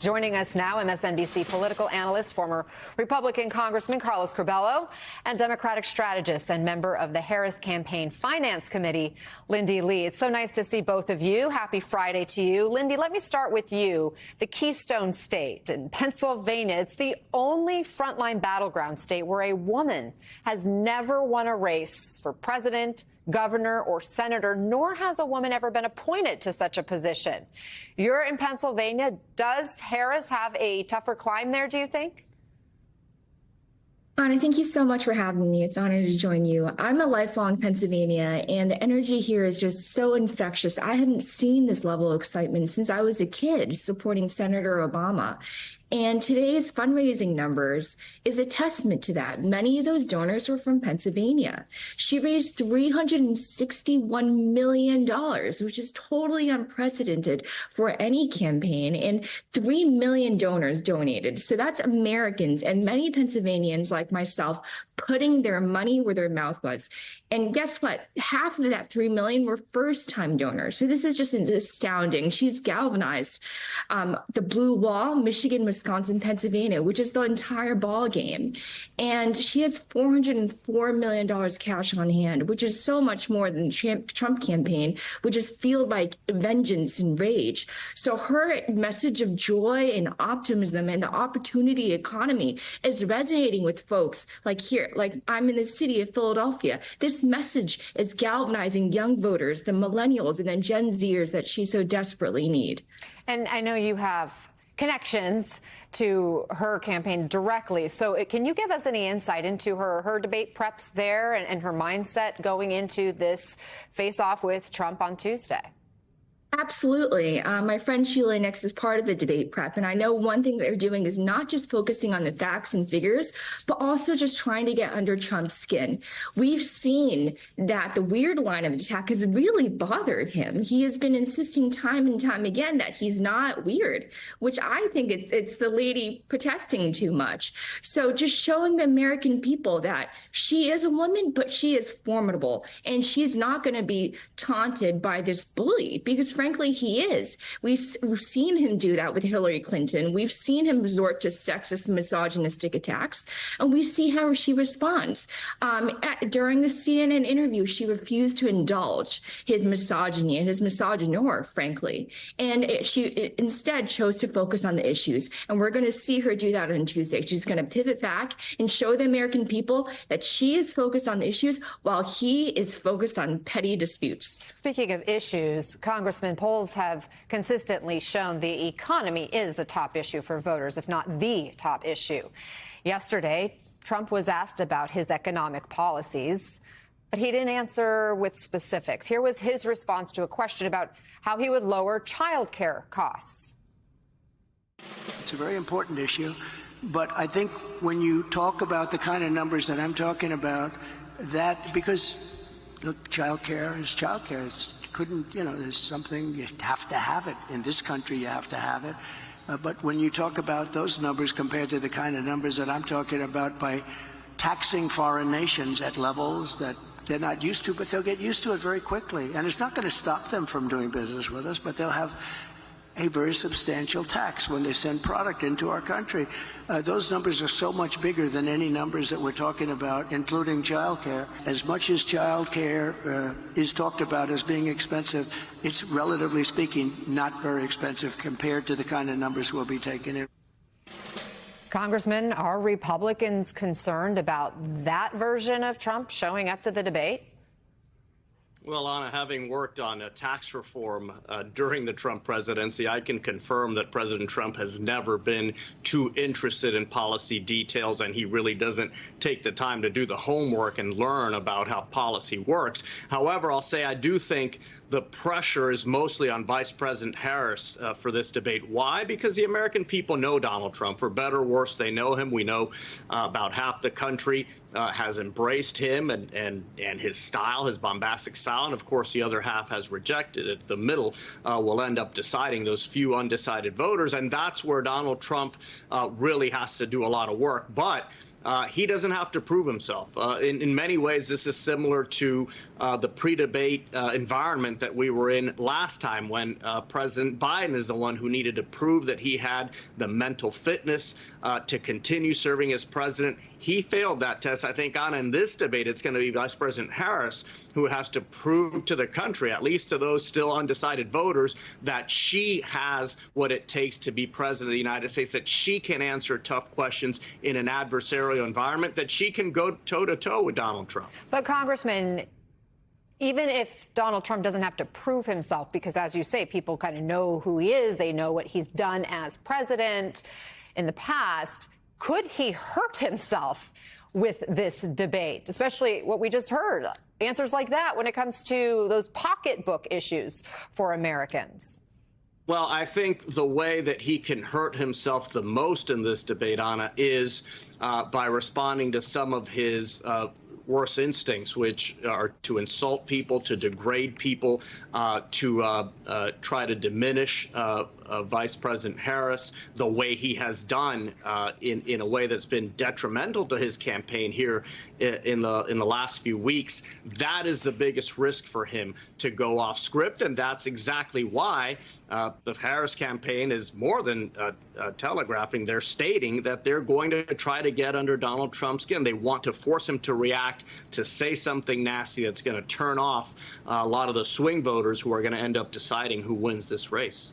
Joining us now, MSNBC political analyst, former Republican Congressman Carlos Curbelo, and Democratic strategist and member of the Harris Campaign Finance Committee, Lindy Lee. It's so nice to see both of you. Happy Friday to you. Lindy, let me start with you. The Keystone State in Pennsylvania, it's the only frontline battleground state where a woman has never won a race for president, governor, or senator, nor has a woman ever been appointed to such a position. You're in Pennsylvania. Does Harris have a tougher climb there, do you think? Anna, thank you so much for having me. It's an honor to join you. I'm a lifelong Pennsylvania, and the energy here is just so infectious. I haven't seen this level of excitement since I was a kid supporting Senator Obama. And today's fundraising numbers is a testament to that. Many of those donors were from Pennsylvania. She raised $361 million, which is totally unprecedented for any campaign, and 3 million donors donated. So that's Americans and many Pennsylvanians like myself putting their money where their mouth was. And guess what? Half of that 3 million were first-time donors. So this is just astounding. She's galvanized the blue wall, Michigan, Wisconsin, Pennsylvania, which is the entire ball game. And she has $404 million cash on hand, which is so much more than the Trump campaign, which is fueled by vengeance and rage. So her message of joy and optimism and the opportunity economy is resonating with folks like here, like I'm in the city of Philadelphia. This message is galvanizing young voters, the millennials, and then Gen Zers that she so desperately need. And I know you have connections to her campaign directly. So can you give us any insight into her debate preps there and her mindset going into this face-off with Trump on Tuesday? Absolutely. My friend Sheila Nix is part of the debate prep. And I know one thing they're doing is not just focusing on the facts and figures, but also just trying to get under Trump's skin. We've seen that the weird line of attack has really bothered him. He has been insisting time and time again that he's not weird, which I think it's the lady protesting too much. So just showing the American people that she is a woman, but she is formidable. And she's not going to be taunted by this bully, because frankly, he is. We've seen him do that with Hillary Clinton. We've seen him resort to sexist, misogynistic attacks, and we see how she responds. During the CNN interview, she refused to indulge his misogyny and his misogynoir, frankly, and she instead chose to focus on the issues. And we're going to see her do that on Tuesday. She's going to pivot back and show the American people that she is focused on the issues while he is focused on petty disputes. Speaking of issues, Congressman, polls have consistently shown the economy is a top issue for voters, if not the top issue. Yesterday, Trump was asked about his economic policies, but he didn't answer with specifics. Here was his response to a question about how he would lower child care costs. It's a very important issue, but I think when you talk about the kind of numbers that I'm talking about, that because look, child care is child care. There's something, you have to have it. In this country, you have to have it. But when you talk about those numbers compared to the kind of numbers that I'm talking about by taxing foreign nations at levels that they're not used to, but they'll get used to it very quickly. And it's not going to stop them from doing business with us, but they'll have a very substantial tax when they send product into our country. Those numbers are so much bigger than any numbers that we're talking about, including child care. As much as child care is talked about as being expensive, it's relatively speaking not very expensive compared to the kind of numbers we'll be taking in. Congressman, are Republicans concerned about that version of Trump showing up to the debate? Well, Anna, having worked on tax reform during the Trump presidency, I can confirm that President Trump has never been too interested in policy details, and he really doesn't take the time to do the homework and learn about how policy works. However, I'll say I do think the pressure is mostly on Vice President Harris for this debate. Why? Because the American people know Donald Trump. For better or worse, they know him. We know about half the country has embraced him and his style, his bombastic style, and of course the other half has rejected it. The middle will end up deciding, those few undecided voters, and that's where Donald Trump really has to do a lot of work. But he doesn't have to prove himself. In many ways, this is similar to the pre-debate environment that we were in last time, when President Biden is the one who needed to prove that he had the mental fitness to continue serving as president. He failed that test. I think in this debate, it's going to be Vice President Harris who has to prove to the country, at least to those still undecided voters, that she has what it takes to be president of the United States, that she can answer tough questions in an adversarial environment, that she can go toe-to-toe with Donald Trump. But, Congressman, even if Donald Trump doesn't have to prove himself, because, as you say, people kind of know who he is, they know what he's done as president in the past, could he hurt himself with this debate, especially what we just heard, answers like that when it comes to those pocketbook issues for Americans? Well, I think the way that he can hurt himself the most in this debate, Anna, is by responding to some of his worst instincts, which are to insult people, to degrade people, to try to diminish Vice President Harris, the way he has done in a way that's been detrimental to his campaign here in the last few weeks. That is the biggest risk for him, to go off script, and that's exactly why the Harris campaign is more than telegraphing. They're stating that they're going to try to get under Donald Trump's skin. They want to force him to react, to say something nasty that's going to turn off a lot of the swing voters who are going to end up deciding who wins this race.